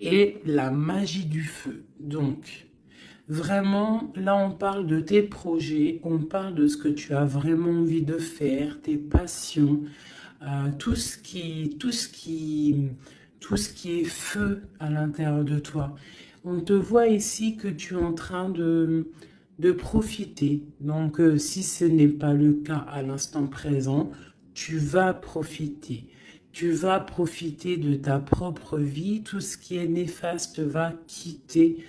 et la magie du feu. Donc, vraiment, là, on parle de tes projets, on parle de ce que tu as vraiment envie de faire, tes passions, tout ce qui est feu à l'intérieur de toi. On te voit ici que tu es en train de profiter. Donc, si ce n'est pas le cas à l'instant présent, tu vas profiter. Tu vas profiter de ta propre vie. Tout ce qui est néfaste va quitter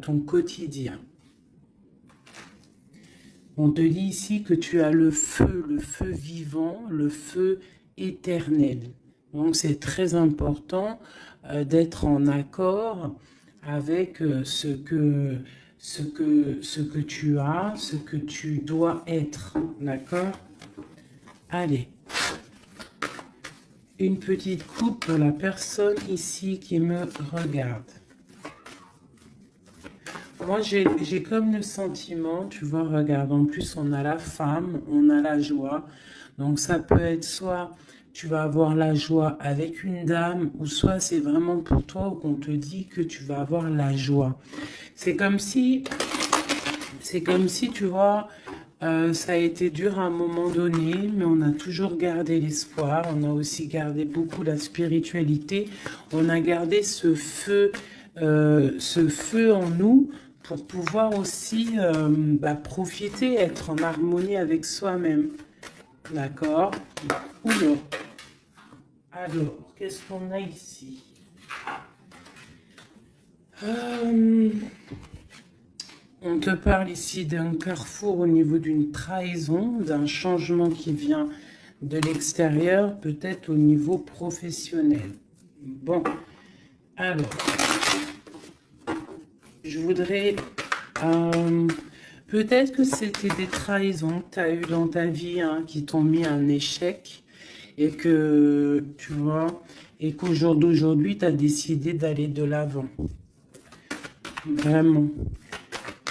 ton quotidien. On te dit ici que tu as le feu vivant, le feu éternel. Donc c'est très important d'être en accord avec ce que tu as, ce que tu dois être. D'accord? Allez. Une petite coupe pour la personne ici qui me regarde. Moi, j'ai comme le sentiment, tu vois, regarde, en plus, on a la femme, on a la joie. Donc, ça peut être soit tu vas avoir la joie avec une dame, ou soit c'est vraiment pour toi qu'on te dit que tu vas avoir la joie. C'est comme si, tu vois, ça a été dur à un moment donné, mais on a toujours gardé l'espoir. On a aussi gardé beaucoup la spiritualité. On a gardé ce feu en nous pour pouvoir aussi profiter, être en harmonie avec soi-même. D'accord? Oula. Alors, qu'est-ce qu'on a ici? On te parle ici d'un carrefour au niveau d'une trahison, d'un changement qui vient de l'extérieur, peut-être au niveau professionnel. Bon, alors, je voudrais... peut-être que c'était des trahisons que tu as eues dans ta vie qui t'ont mis un échec et que, tu vois, et qu'au jour d'aujourd'hui, tu as décidé d'aller de l'avant. Vraiment.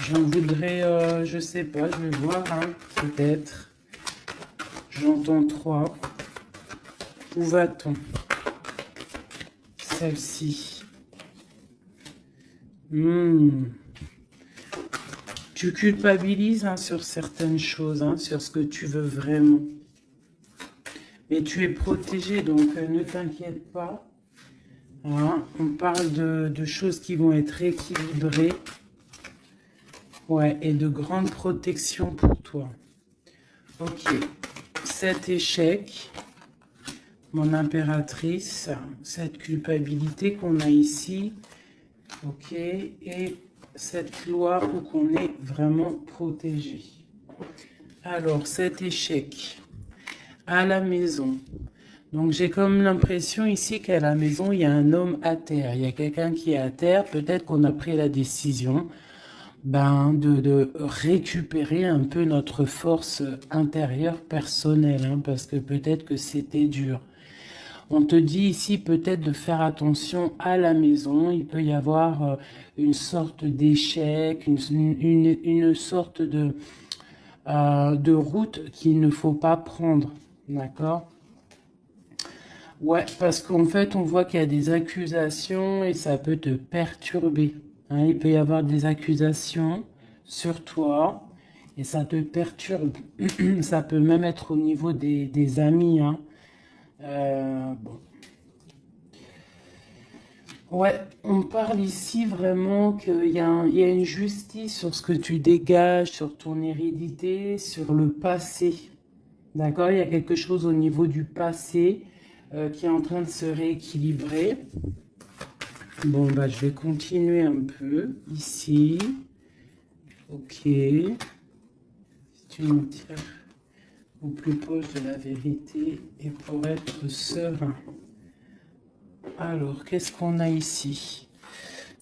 J'en voudrais, je sais pas, je vais voir, peut-être. J'entends 3. Où va-t-on? Celle-ci. Tu culpabilises sur certaines choses, sur ce que tu veux vraiment. Mais tu es protégé, donc ne t'inquiète pas. On parle de choses qui vont être équilibrées. Ouais, et de grande protection pour toi. Ok. Cet échec, mon impératrice, cette culpabilité qu'on a ici. Ok. Et cette loi où qu'on est vraiment protégé. Alors, cet échec à la maison. Donc, j'ai comme l'impression ici qu'à la maison, il y a un homme à terre. Il y a quelqu'un qui est à terre. Peut-être qu'on a pris la décision de récupérer un peu notre force intérieure personnelle. Parce que peut-être que c'était dur. On te dit ici peut-être de faire attention à la maison. Il peut y avoir une sorte d'échec, une sorte de route qu'il ne faut pas prendre. D'accord? Ouais, parce qu'en fait, on voit qu'il y a des accusations et ça peut te perturber. Il peut y avoir des accusations sur toi et ça te perturbe. Ça peut même être au niveau des amis. Bon. Ouais, on parle ici vraiment qu'il y a une justice sur ce que tu dégages, sur ton hérédité, sur le passé. D'accord? Il y a quelque chose au niveau du passé qui est en train de se rééquilibrer. Bon, je vais continuer un peu ici. Ok. Si tu me tiens au plus proche de la vérité et pour être serein. Alors, qu'est-ce qu'on a ici?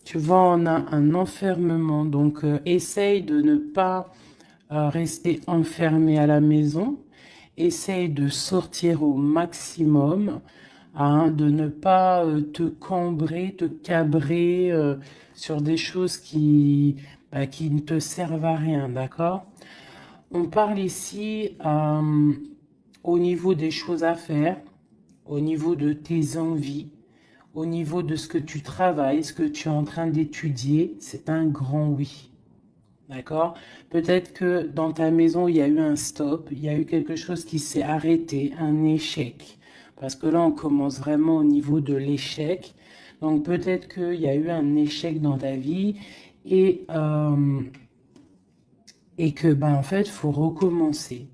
Tu vois, on a un enfermement. Donc, essaye de ne pas rester enfermé à la maison. Essaye de sortir au maximum, de ne pas te cambrer, te cabrer sur des choses qui ne te servent à rien, d'accord? On parle ici au niveau des choses à faire, au niveau de tes envies, Au niveau de ce que tu travailles, ce que tu es en train d'étudier, c'est un grand oui. D'accord? Peut-être que dans ta maison, il y a eu un stop, il y a eu quelque chose qui s'est arrêté, un échec. Parce que là, on commence vraiment au niveau de l'échec. Donc peut-être qu'il y a eu un échec dans ta vie et, que, ben, en fait, il faut recommencer.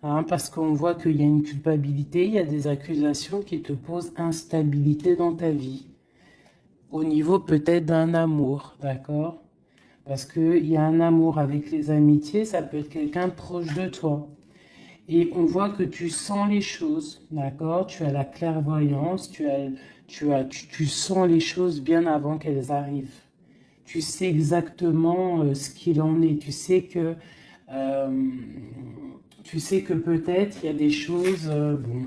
Hein, parce qu'on voit qu'il y a une culpabilité, il y a des accusations qui te posent instabilité dans ta vie. Au niveau peut-être d'un amour, d'accord? Parce qu'il y a un amour avec les amitiés, ça peut être quelqu'un proche de toi. Et on voit que tu sens les choses, d'accord? Tu as la clairvoyance, tu sens les choses bien avant qu'elles arrivent. Tu sais exactement ce qu'il en est. Euh, tu sais que peut-être il y a des choses... bon,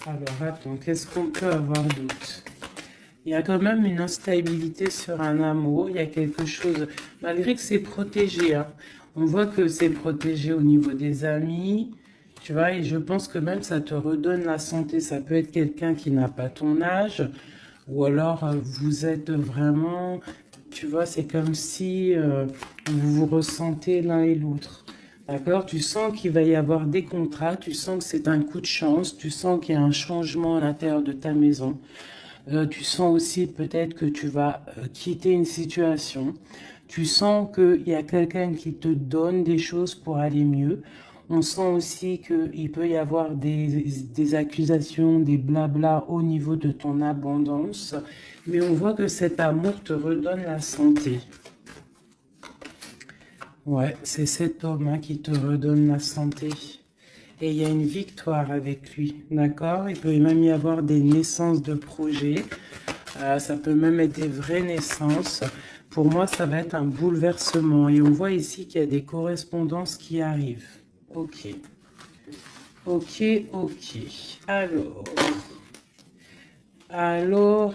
alors attends, qu'est-ce qu'on peut avoir d'autre? Il y a quand même une instabilité sur un amour. Il y a quelque chose, malgré que c'est protégé, hein. On voit que c'est protégé au niveau des amis. Tu vois, et je pense que même ça te redonne la santé. Ça peut être quelqu'un qui n'a pas ton âge. Ou alors vous êtes vraiment... Tu vois, c'est comme si vous vous ressentez l'un et l'autre. D'accord? Tu sens qu'il va y avoir des contrats. Tu sens que c'est un coup de chance. Tu sens qu'il y a un changement à l'intérieur de ta maison. Tu sens aussi peut-être que tu vas quitter une situation. Tu sens qu'il y a quelqu'un qui te donne des choses pour aller mieux. On sent aussi qu'il peut y avoir des accusations, des blabla au niveau de ton abondance. Mais on voit que cet amour te redonne la santé. Ouais, c'est cet homme hein, qui te redonne la santé. Et il y a une victoire avec lui, d'accord? Il peut même y avoir des naissances de projets. Ça peut même être des vraies naissances. Pour moi, ça va être un bouleversement. Et on voit ici qu'il y a des correspondances qui arrivent. Ok. Ok, ok. Alors,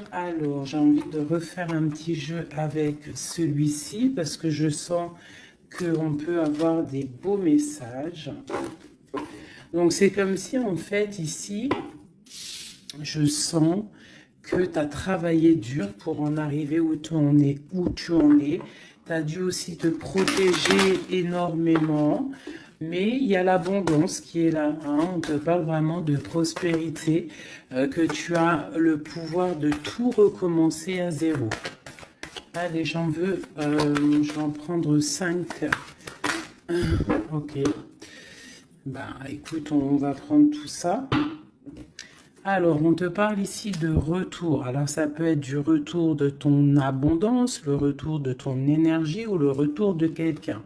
j'ai envie de refaire un petit jeu avec celui-ci parce que je sens qu'on peut avoir des beaux messages. Donc, c'est comme si, en fait, ici, je sens que tu as travaillé dur pour en arriver où tu en es. Tu as dû aussi te protéger énormément. Mais il y a l'abondance qui est là. Hein. On te parle vraiment de prospérité, que tu as le pouvoir de tout recommencer à zéro. Allez, je vais en prendre 5. Ok. Ben, écoute, on va prendre tout ça. Alors, on te parle ici de retour. Alors, ça peut être du retour de ton abondance, le retour de ton énergie ou le retour de quelqu'un.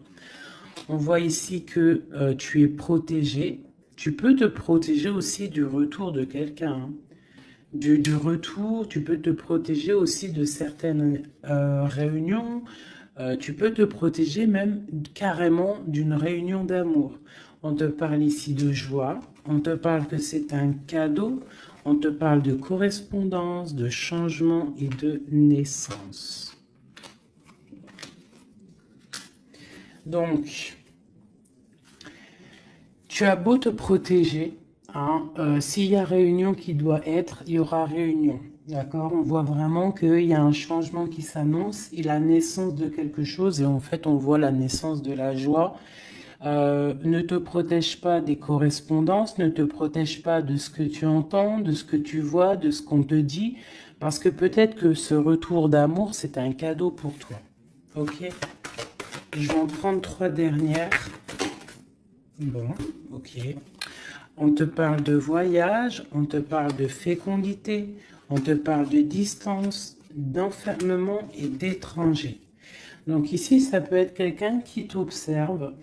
On voit ici que tu es protégé. Tu peux te protéger aussi du retour de quelqu'un. Hein. Du retour, tu peux te protéger aussi de certaines réunions. Tu peux te protéger même carrément d'une réunion d'amour. On te parle ici de joie. On te parle que c'est un cadeau. On te parle de correspondance, de changement et de naissance. Donc, tu as beau te protéger, hein, s'il y a réunion qui doit être, il y aura réunion. D'accord? On voit vraiment qu'il y a un changement qui s'annonce et la naissance de quelque chose. Et en fait, on voit la naissance de la joie. Ne te protège pas des correspondances, ne te protège pas de ce que tu entends, de ce que tu vois, de ce qu'on te dit. Parce que peut-être que ce retour d'amour, c'est un cadeau pour toi. Ok? Je vais en prendre 3 dernières. Bon, ok. On te parle de voyage, on te parle de fécondité, on te parle de distance, d'enfermement et d'étranger. Donc ici, ça peut être quelqu'un qui t'observe,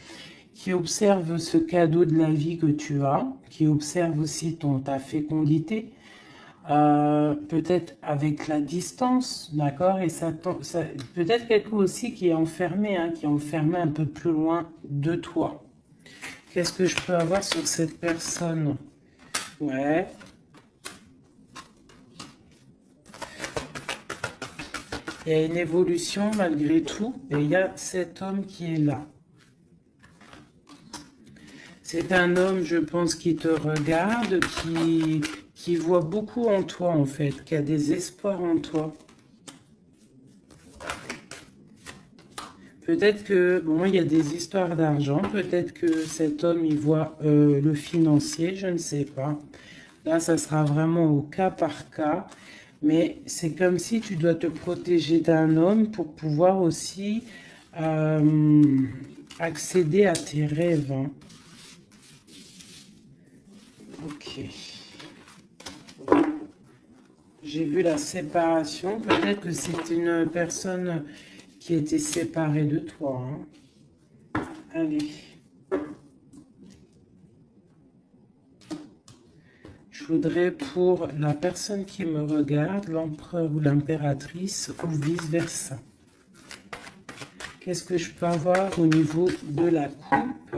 qui observe ce cadeau de la vie que tu as, qui observe aussi ta fécondité, peut-être avec la distance, d'accord? Et ça peut-être quelqu'un aussi qui est enfermé, hein, qui est enfermé un peu plus loin de toi. Qu'est-ce que je peux avoir sur cette personne? Ouais. Il y a une évolution malgré tout. Et il y a cet homme qui est là. C'est un homme, je pense, qui te regarde, qui voit beaucoup en toi, en fait, qui a des espoirs en toi. Peut-être que, bon, il y a des histoires d'argent, peut-être que cet homme, il voit le financier, je ne sais pas. Là, ça sera vraiment au cas par cas, mais c'est comme si tu dois te protéger d'un homme pour pouvoir aussi accéder à tes rêves. Hein. Ok. J'ai vu la séparation. Peut-être que c'est une personne qui était séparée de toi. Hein. Allez. Je voudrais pour la personne qui me regarde, l'empereur ou l'impératrice, ou vice-versa. Qu'est-ce que je peux avoir au niveau de la coupe ?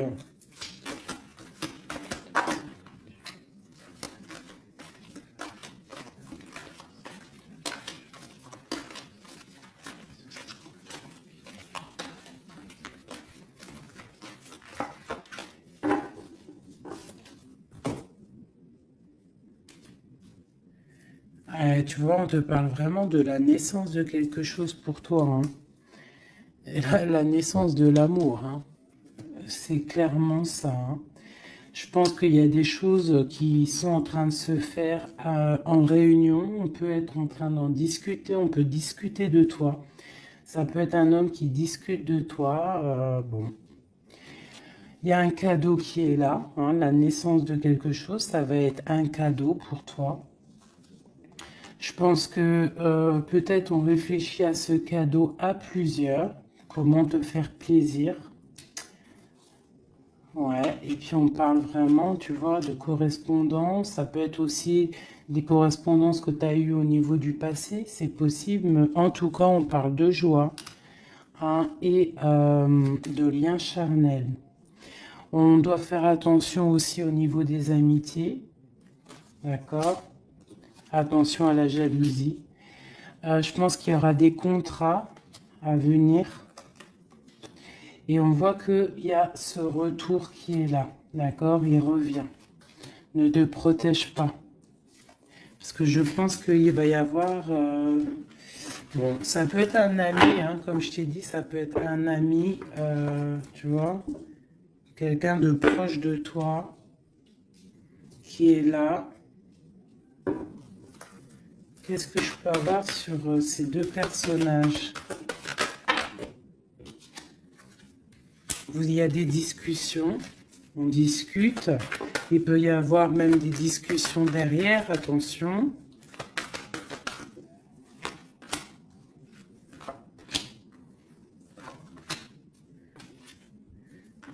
Tu vois, on te parle vraiment de la naissance de quelque chose pour toi. Hein. Et la naissance de l'amour. Hein. C'est clairement ça. Hein. Je pense qu'il y a des choses qui sont en train de se faire en réunion. On peut être en train d'en discuter. On peut discuter de toi. Ça peut être un homme qui discute de toi. Bon. Il y a un cadeau qui est là. Hein, la naissance de quelque chose, ça va être un cadeau pour toi. Je pense que peut-être on réfléchit à ce cadeau à plusieurs. Comment te faire plaisir. Ouais, et puis on parle vraiment, tu vois, de correspondance. Ça peut être aussi des correspondances que tu as eues au niveau du passé. C'est possible, mais en tout cas, on parle de joie hein, et de liens charnels. On doit faire attention aussi au niveau des amitiés. D'accord ? Attention à la jalousie. Je pense qu'il y aura des contrats à venir. Et on voit qu'il y a ce retour qui est là. D'accord? Il revient. Ne te protège pas. Parce que je pense qu'il va y avoir... bon, ça peut être un ami, hein, comme je t'ai dit, ça peut être un ami, tu vois. Quelqu'un de proche de toi qui est là. Qu'est-ce que je peux avoir sur ces deux personnages? Il y a des discussions, on discute. Il peut y avoir même des discussions derrière, attention.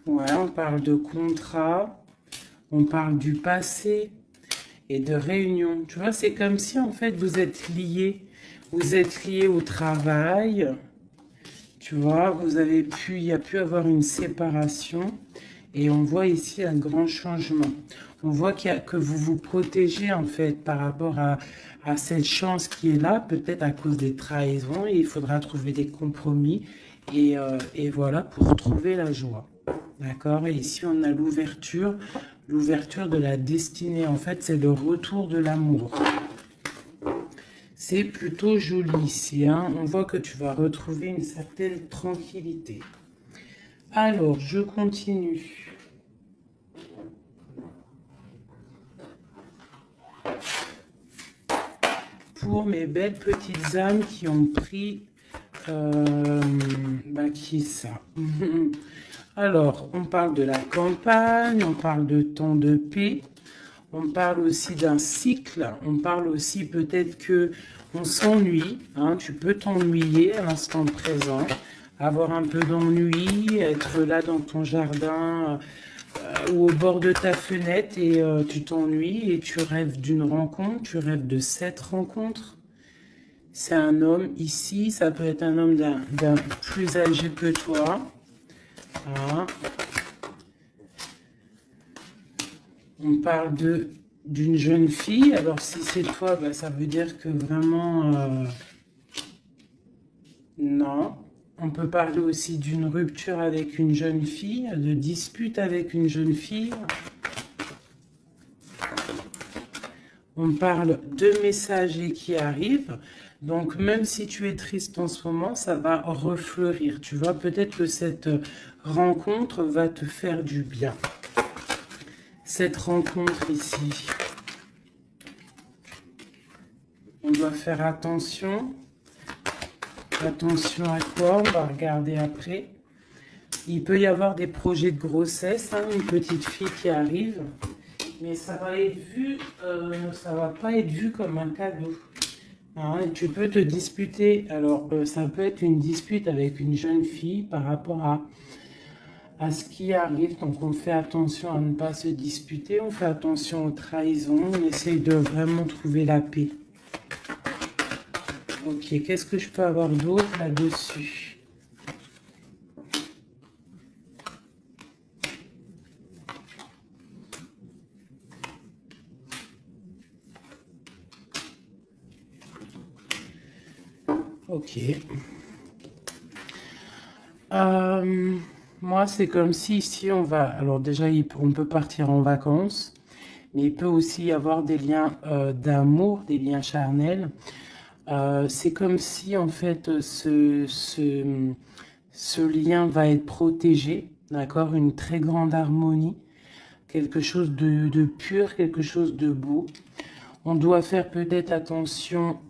Ouais, on parle de contrat, on parle du passé et de réunion. Tu vois, c'est comme si en fait vous êtes liés. Vous êtes liés au travail. Tu vois, il y a pu avoir une séparation. Et on voit ici un grand changement. On voit que vous vous protégez en fait par rapport à cette chance qui est là, peut-être à cause des trahisons. Et il faudra trouver des compromis. Et voilà, pour trouver la joie. D'accord? Et ici, on a l'ouverture de la destinée. En fait, c'est le retour de l'amour. C'est plutôt joli ici. Hein? On voit que tu vas retrouver une certaine tranquillité. Alors, je continue. Pour mes belles petites âmes qui ont pris... qui est ça? Alors, on parle de la campagne, on parle de temps de paix, on parle aussi d'un cycle, on parle aussi peut-être que on s'ennuie, hein, tu peux t'ennuyer à l'instant présent, avoir un peu d'ennui, être là dans ton jardin ou au bord de ta fenêtre et tu t'ennuies et tu rêves d'une rencontre, tu rêves de cette rencontre. C'est un homme ici, ça peut être un homme d'un plus âgé que toi. Voilà. On parle d'une jeune fille. Alors si c'est toi, bah, ça veut dire que vraiment... non. On peut parler aussi d'une rupture avec une jeune fille, de dispute avec une jeune fille. On parle de messagers qui arrivent. Donc, même si tu es triste en ce moment, ça va refleurir. Tu vois, peut-être que cette rencontre va te faire du bien. Cette rencontre ici. On doit faire attention. Attention à quoi? On va regarder après. Il peut y avoir des projets de grossesse, hein, une petite fille qui arrive. Mais ça va être vu, ça va pas être vu comme un cadeau. Hein, tu peux te disputer. Alors, ça peut être une dispute avec une jeune fille par rapport à ce qui arrive. Donc, on fait attention à ne pas se disputer. On fait attention aux trahisons. On essaye de vraiment trouver la paix. Ok, qu'est-ce que je peux avoir d'autre là-dessus? Ok. Moi, c'est comme si ici, on va... Alors déjà, on peut partir en vacances, mais il peut aussi y avoir des liens d'amour, des liens charnels. C'est comme si, en fait, ce lien va être protégé, d'accord? Une très grande harmonie, quelque chose de pur, quelque chose de beau. On doit faire peut-être attention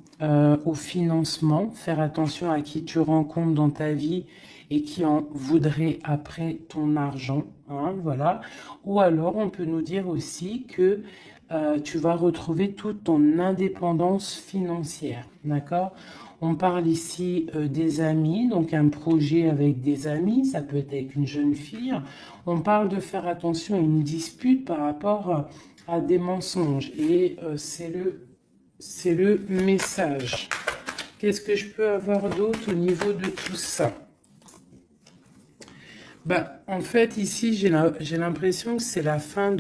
au financement, faire attention à qui tu rencontres dans ta vie et qui en voudrait après ton argent, hein, voilà. Ou alors, on peut nous dire aussi que tu vas retrouver toute ton indépendance financière, d'accord? On parle ici des amis, donc un projet avec des amis, ça peut être avec une jeune fille. On parle de faire attention à une dispute par rapport à des mensonges. Et c'est le message. Qu'est-ce que je peux avoir d'autre au niveau de tout ça? Bah, en fait, ici, j'ai l'impression que c'est la fin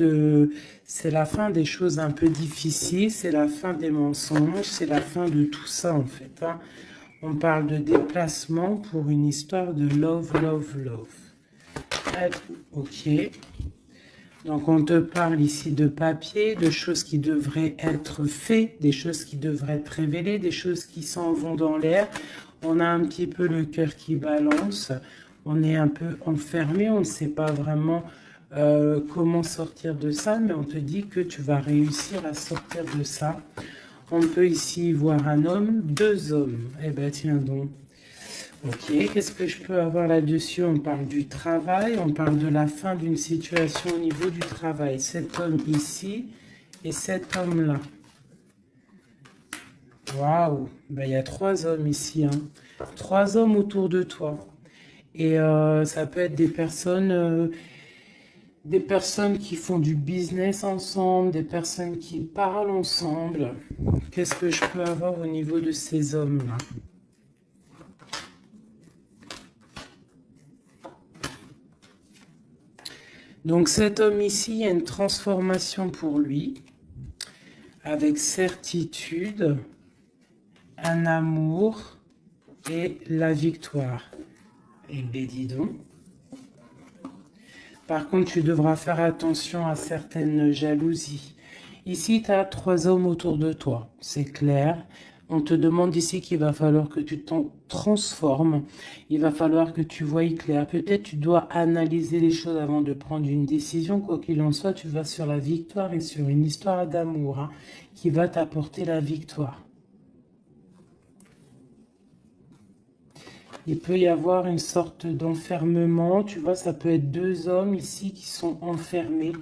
des choses un peu difficiles, c'est la fin des mensonges, c'est la fin de tout ça, en fait. Hein. On parle de déplacement pour une histoire de love, love, love. Ok. Donc, on te parle ici de papier, de choses qui devraient être faites, des choses qui devraient être révélées, des choses qui s'en vont dans l'air. On a un petit peu le cœur qui balance. On est un peu enfermé, on ne sait pas vraiment comment sortir de ça, mais on te dit que tu vas réussir à sortir de ça. On peut ici voir un homme, deux hommes. Eh ben tiens donc. Ok, qu'est-ce que je peux avoir là-dessus? On parle du travail, on parle de la fin d'une situation au niveau du travail. Cet homme ici et cet homme-là. Waouh, ben, il y a trois hommes ici. Hein. Trois hommes autour de toi. Et ça peut être des personnes qui font du business ensemble, des personnes qui parlent ensemble. Qu'est-ce que je peux avoir au niveau de ces hommes-là? Donc cet homme ici, il y a une transformation pour lui, avec certitude, un amour et la victoire. Et bien dis donc. Par contre, tu devras faire attention à certaines jalousies. Ici, tu as trois hommes autour de toi, c'est clair. On te demande ici qu'il va falloir que tu t'en transformes. Il va falloir que tu voies clair. Peut-être tu dois analyser les choses avant de prendre une décision. Quoi qu'il en soit, tu vas sur la victoire et sur une histoire d'amour hein, qui va t'apporter la victoire. Il peut y avoir une sorte d'enfermement. Tu vois, ça peut être deux hommes ici qui sont enfermés.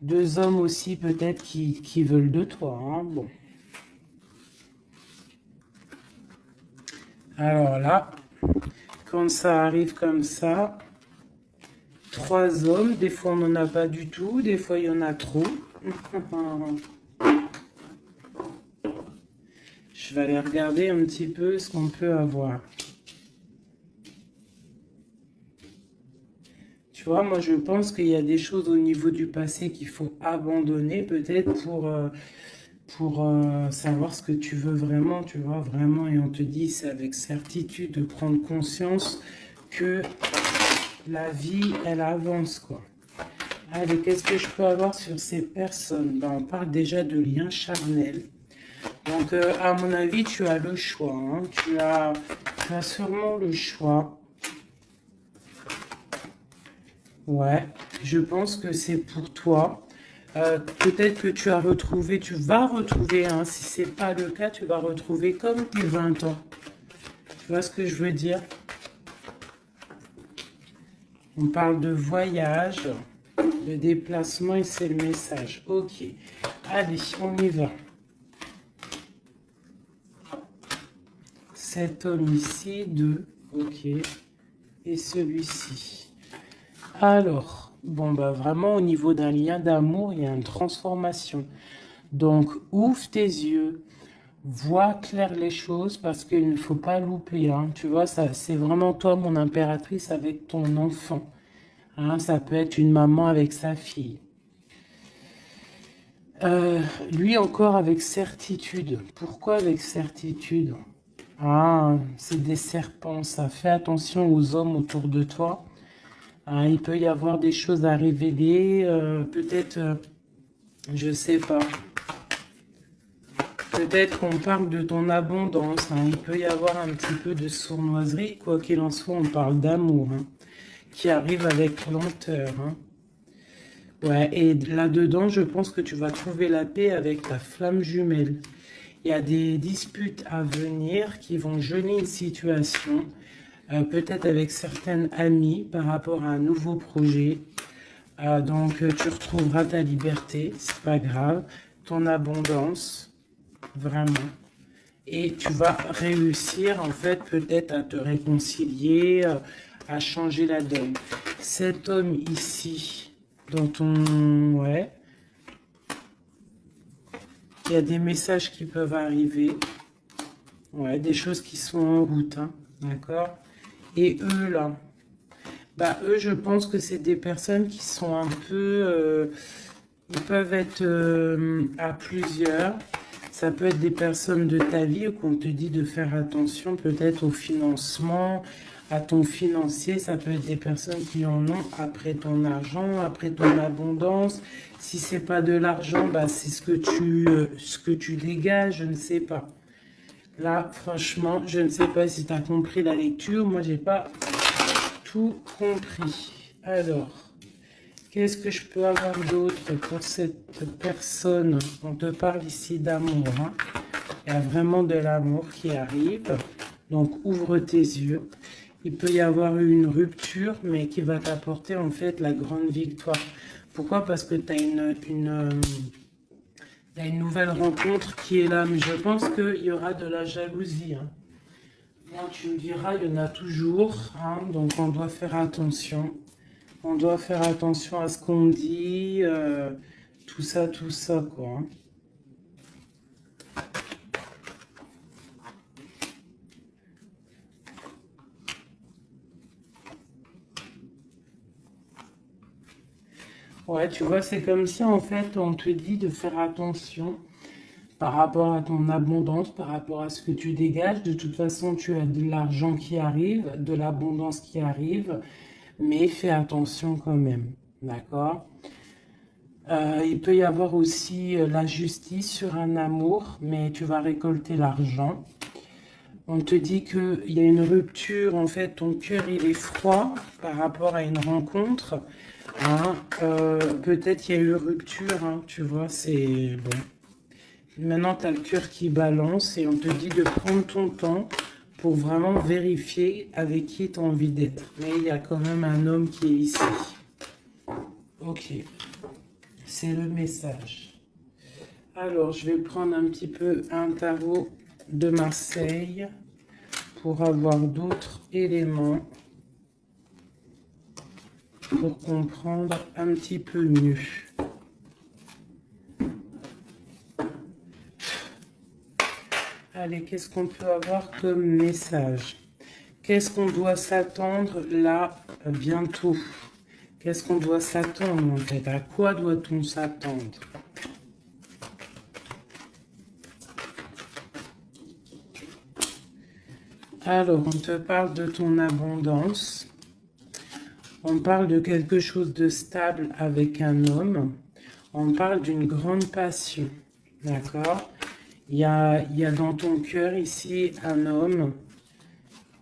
Deux hommes aussi peut-être qui veulent de toi. Hein. Bon. Alors là, quand ça arrive comme ça, trois hommes, des fois on n'en a pas du tout, des fois il y en a trop. Je vais aller regarder un petit peu ce qu'on peut avoir. Tu vois, moi je pense qu'il y a des choses au niveau du passé qu'il faut abandonner peut-être pour savoir ce que tu veux vraiment, tu vois, vraiment. Et on te dit, c'est avec certitude de prendre conscience que la vie, elle avance, quoi. Allez, qu'est-ce que je peux avoir sur ces personnes? Ben, on parle déjà de liens charnels. Donc, à mon avis, tu as le choix. Hein. Tu as sûrement le choix. Ouais, je pense que c'est pour toi. Peut-être que tu vas retrouver, hein, si c'est pas le cas, tu vas retrouver comme tes 20 ans. Tu vois ce que je veux dire? On parle de voyage, de déplacement et c'est le message. Ok, allez, on y va. Cet homme ici, 2, ok, et celui-ci. Alors, bon, bah vraiment, au niveau d'un lien d'amour, il y a une transformation. Donc, ouvre tes yeux, vois clair les choses parce qu'il ne faut pas louper. Hein. Tu vois, ça, c'est vraiment toi, mon impératrice, avec ton enfant. Hein, ça peut être une maman avec sa fille. Lui encore avec certitude. Pourquoi avec certitude? Ah, c'est des serpents, ça. Fais attention aux hommes autour de toi. Ah, il peut y avoir des choses à révéler, peut-être, je sais pas. Peut-être qu'on parle de ton abondance. Hein. Il peut y avoir un petit peu de sournoiserie. Quoi qu'il en soit, on parle d'amour hein, qui arrive avec lenteur. Hein. Ouais, et là-dedans, je pense que tu vas trouver la paix avec ta flamme jumelle. Il y a des disputes à venir qui vont geler une situation, peut-être avec certaines amies par rapport à un nouveau projet. Donc, tu retrouveras ta liberté, c'est pas grave, ton abondance, vraiment. Et tu vas réussir, en fait, peut-être à te réconcilier, à changer la donne. Cet homme ici, dans ton... Ouais, il y a des messages qui peuvent arriver. Ouais, des choses qui sont en route, hein, d'accord? Et eux, là, bah, eux, je pense que c'est des personnes qui sont un peu... ils peuvent être à plusieurs. Ça peut être des personnes de ta vie qu'on te dit de faire attention peut-être au financement, à ton financier. Ça peut être des personnes qui en ont après ton argent, après ton abondance. Si c'est pas de l'argent, bah, c'est ce que tu dégages, je ne sais pas. Là, franchement, je ne sais pas si tu as compris la lecture. Moi, j'ai pas tout compris. Alors, qu'est-ce que je peux avoir d'autre pour cette personne? On te parle ici d'amour. Hein. Il y a vraiment de l'amour qui arrive. Donc, ouvre tes yeux. Il peut y avoir une rupture, mais qui va t'apporter en fait la grande victoire. Pourquoi? Parce que tu as il y a une nouvelle rencontre qui est là, mais je pense qu'il y aura de la jalousie. Hein. Moi, tu me diras, il y en a toujours, hein, donc on doit faire attention. On doit faire attention à ce qu'on dit, tout ça, quoi. Hein. Ouais, tu vois, c'est comme si en fait on te dit de faire attention par rapport à ton abondance, par rapport à ce que tu dégages. De toute façon, tu as de l'argent qui arrive, de l'abondance qui arrive, mais fais attention quand même, d'accord? Il peut y avoir aussi la justice sur un amour, mais tu vas récolter l'argent. On te dit qu'il y a une rupture, en fait, ton cœur il est froid par rapport à une rencontre. Hein. Peut-être qu'il y a eu rupture, hein, tu vois, c'est bon. Maintenant, tu as le cœur qui balance et on te dit de prendre ton temps pour vraiment vérifier avec qui tu as envie d'être. Mais il y a quand même un homme qui est ici. Ok, c'est le message. Alors, je vais prendre un petit peu un tarot de Marseille pour avoir d'autres éléments pour comprendre un petit peu mieux. Allez, qu'est-ce qu'on peut avoir comme message? Qu'est-ce qu'on doit s'attendre là bientôt? Qu'est-ce qu'on doit s'attendre en fait? À quoi doit-on s'attendre? Alors, on te parle de ton abondance. On parle de quelque chose de stable avec un homme. On parle d'une grande passion. D'accord? Il y a dans ton cœur ici un homme.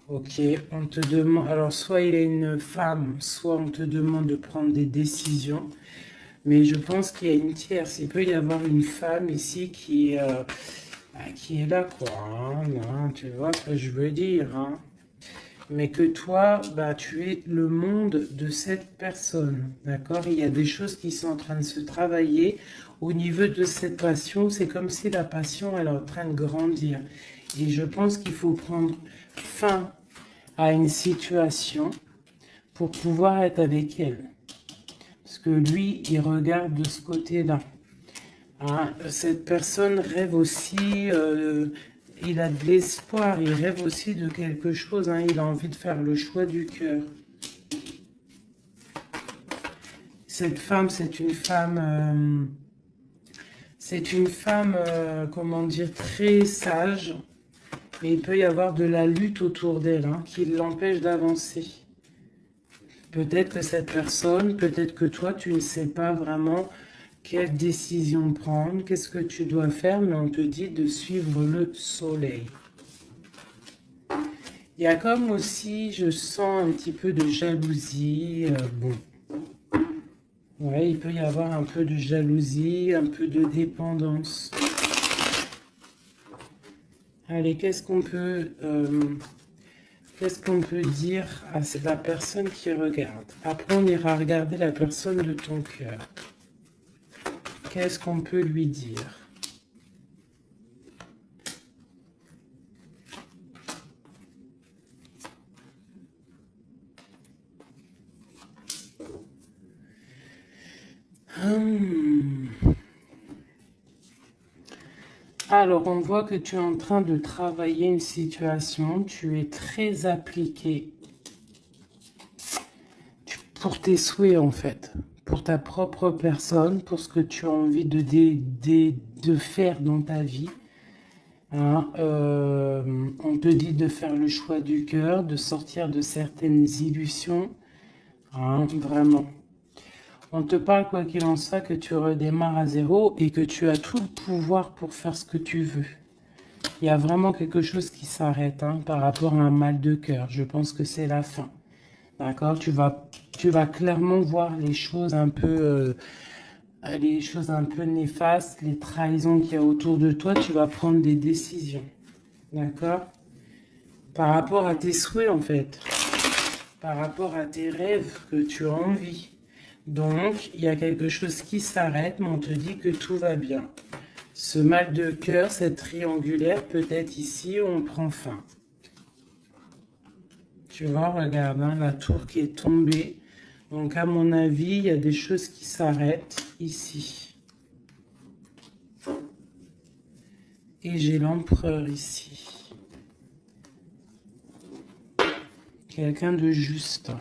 Ok, on te demande... Alors, soit il est une femme, soit on te demande de prendre des décisions. Mais je pense qu'il y a une tierce. Il peut y avoir une femme ici qui est là, quoi. Hein, tu vois ce que je veux dire, hein. Mais que toi, tu es le monde de cette personne, d'accord? Il y a des choses qui sont en train de se travailler au niveau de cette passion. C'est comme si la passion, elle est en train de grandir. Et je pense qu'il faut prendre fin à une situation pour pouvoir être avec elle. Parce que lui, il regarde de ce côté-là. Hein, cette personne rêve aussi... il a de l'espoir, il rêve aussi de quelque chose, hein, il a envie de faire le choix du cœur. Cette femme, c'est une femme, comment dire, très sage, mais il peut y avoir de la lutte autour d'elle, hein, qui l'empêche d'avancer. Peut-être que cette personne, peut-être que toi, tu ne sais pas vraiment quelle décision prendre, qu'est-ce que tu dois faire, mais on te dit de suivre le soleil. Il y a comme aussi, je sens un petit peu de jalousie. Bon. Ouais, il peut y avoir un peu de jalousie, un peu de dépendance. Allez, qu'est-ce qu'on peut dire à la personne qui regarde? Après, on ira regarder la personne de ton cœur. Qu'est-ce qu'on peut lui dire? Alors, on voit que tu es en train de travailler une situation. Tu es très appliqué pour tes souhaits, en fait. Pour ta propre personne, pour ce que tu as envie de faire dans ta vie. Hein, on te dit de faire le choix du cœur, de sortir de certaines illusions. Hein, vraiment. On te parle, quoi qu'il en soit, que tu redémarres à zéro et que tu as tout le pouvoir pour faire ce que tu veux. Il y a vraiment quelque chose qui s'arrête, hein, par rapport à un mal de cœur. Je pense que c'est la fin. D'accord? Tu vas clairement voir les choses un peu néfastes, les trahisons qu'il y a autour de toi. Tu vas prendre des décisions. D'accord? Par rapport à tes souhaits, en fait. Par rapport à tes rêves que tu as envie. Donc, il y a quelque chose qui s'arrête, mais on te dit que tout va bien. Ce mal de cœur, cette triangulaire, peut-être ici, on prend fin. Tu vois, regarde, hein, la tour qui est tombée. Donc, à mon avis, il y a des choses qui s'arrêtent ici. Et j'ai l'empereur ici. Quelqu'un de juste.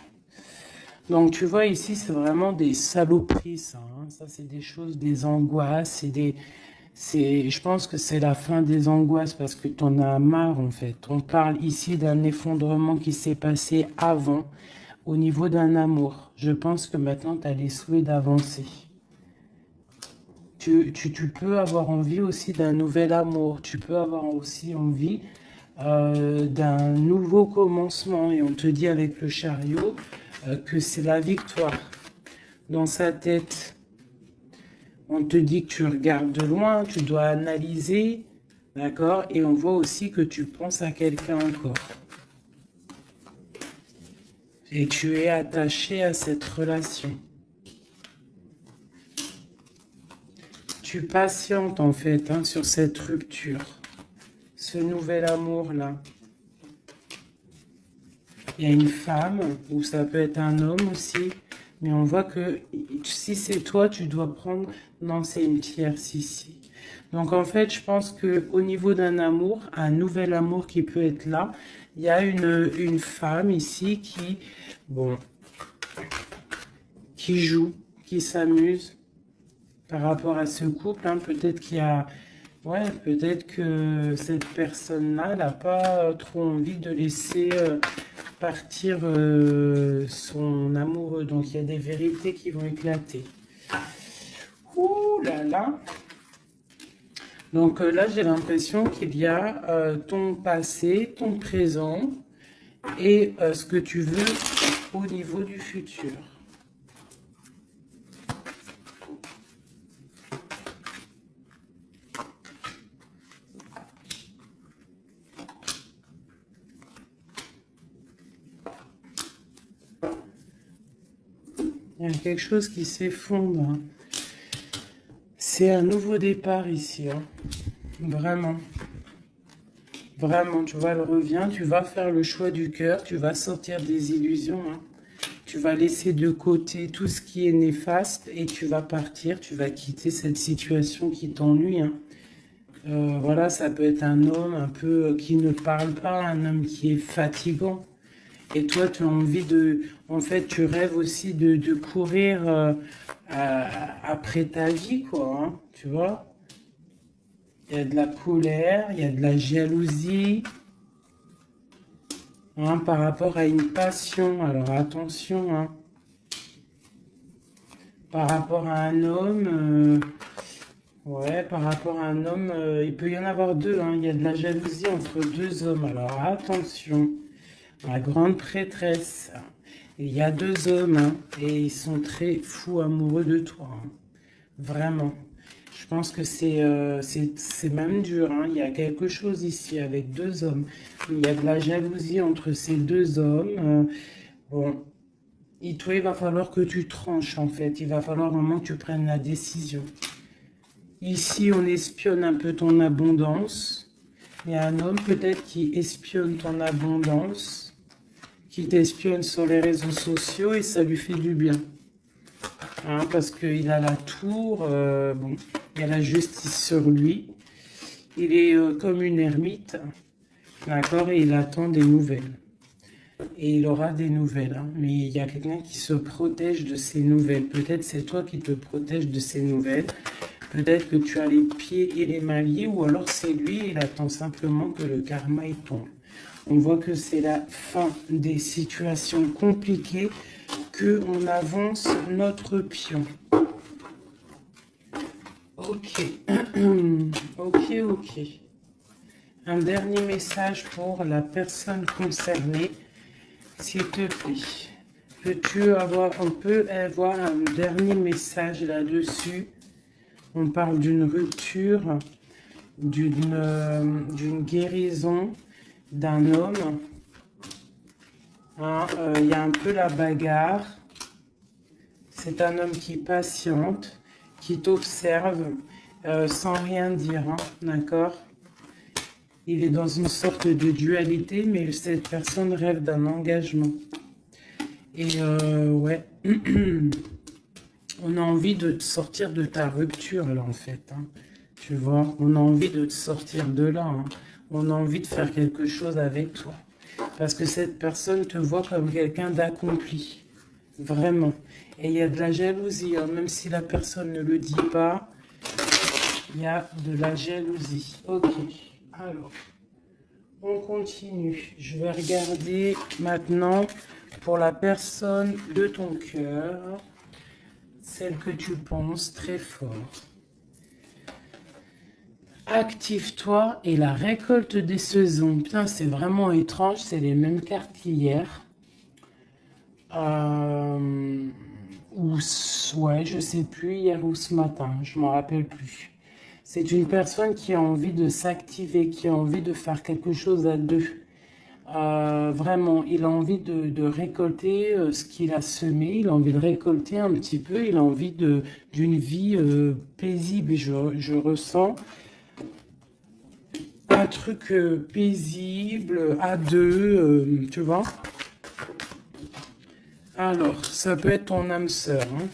Donc, tu vois, ici, c'est vraiment des saloperies, ça. Hein. Ça, c'est des choses, des angoisses. Je pense que c'est la fin des angoisses parce que tu en as marre, en fait. On parle ici d'un effondrement qui s'est passé avant au niveau d'un amour. Je pense que maintenant, tu as les souhaits d'avancer. Tu peux avoir envie aussi d'un nouvel amour. Tu peux avoir aussi envie d'un nouveau commencement. Et on te dit avec le chariot que c'est la victoire. Dans sa tête, on te dit que tu regardes de loin, tu dois analyser, d'accord? Et on voit aussi que tu penses à quelqu'un encore. Et tu es attaché à cette relation. Tu patientes en fait, hein, sur cette rupture. Ce nouvel amour-là. Il y a une femme, ou ça peut être un homme aussi, mais on voit que si c'est toi, tu dois prendre... Non, c'est une tierce ici. Donc en fait, je pense qu'au niveau d'un amour, un nouvel amour qui peut être là, il y a une femme ici qui, bon, qui joue, qui s'amuse par rapport à ce couple. Hein. Peut-être qu'il y a... Ouais, peut-être que cette personne-là n'a pas trop envie de laisser partir son amoureux. Donc, il y a des vérités qui vont éclater. Ouh là là. Donc là, j'ai l'impression qu'il y a ton passé, ton présent et ce que tu veux au niveau du futur. Il y a quelque chose qui s'effondre. C'est un nouveau départ ici. Hein. Vraiment. Vraiment, tu vois, elle revient. Tu vas faire le choix du cœur. Tu vas sortir des illusions. Hein. Tu vas laisser de côté tout ce qui est néfaste et tu vas partir. Tu vas quitter cette situation qui t'ennuie. Hein. Voilà, ça peut être un homme un peu qui ne parle pas, un homme qui est fatigant. Et toi, tu as envie de... En fait, tu rêves aussi de courir après ta vie, quoi. Hein, tu vois? Il y a de la colère, il y a de la jalousie. Hein, par rapport à une passion. Alors, attention. Hein. Par rapport à un homme... ouais, par rapport à un homme, il peut y en avoir deux. Hein, il y a de la jalousie entre deux hommes. Alors, attention. La grande prêtresse, il y a deux hommes hein, et ils sont très fous amoureux de toi. Hein. Vraiment. Je pense que c'est même dur. Hein. Il y a quelque chose ici avec deux hommes. Il y a de la jalousie entre ces deux hommes. Bon, toi, il va falloir que tu tranches en fait. Il va falloir vraiment que tu prennes la décision. Ici, on espionne un peu ton abondance. Il y a un homme peut-être qui espionne ton abondance. Qui t'espionne sur les réseaux sociaux et ça lui fait du bien. Hein, parce qu'il a la tour, bon, il y a la justice sur lui. Il est comme une ermite, d'accord, et il attend des nouvelles. Et il aura des nouvelles, hein, mais il y a quelqu'un qui se protège de ces nouvelles. Peut-être c'est toi qui te protèges de ces nouvelles. Peut-être que tu as les pieds et les mains liés, ou alors c'est lui, il attend simplement que le karma y tombe. On voit que c'est la fin des situations compliquées, qu'on avance notre pion. Ok. Ok. Un dernier message pour la personne concernée, s'il te plaît. On peut avoir un dernier message là-dessus. On parle d'une rupture, d'une guérison, d'un homme. Hein, y a un peu la bagarre. C'est un homme qui patiente, qui t'observe sans rien dire, hein, d'accord? Il est dans une sorte de dualité, mais cette personne rêve d'un engagement. Et ouais, on a envie de te sortir de ta rupture, là, en fait. Hein. Tu vois, on a envie de te sortir de là. Hein. On a envie de faire quelque chose avec toi. Parce que cette personne te voit comme quelqu'un d'accompli. Vraiment. Et il y a de la jalousie. Hein. Même si la personne ne le dit pas, il y a de la jalousie. Ok. Alors, on continue. Je vais regarder maintenant pour la personne de ton cœur. Celle que tu penses très fort. Active-toi et la récolte des saisons. Putain, c'est vraiment étrange, c'est les mêmes cartes qu'hier. Ouais, je sais plus, hier ou ce matin, je m'en rappelle plus. C'est une personne qui a envie de s'activer, qui a envie de faire quelque chose à deux. Vraiment, il a envie de récolter ce qu'il a semé, il a envie de récolter un petit peu, il a envie d'une vie paisible. Et je ressens un truc paisible, à deux, tu vois. Alors, ça peut être ton âme sœur. Hein.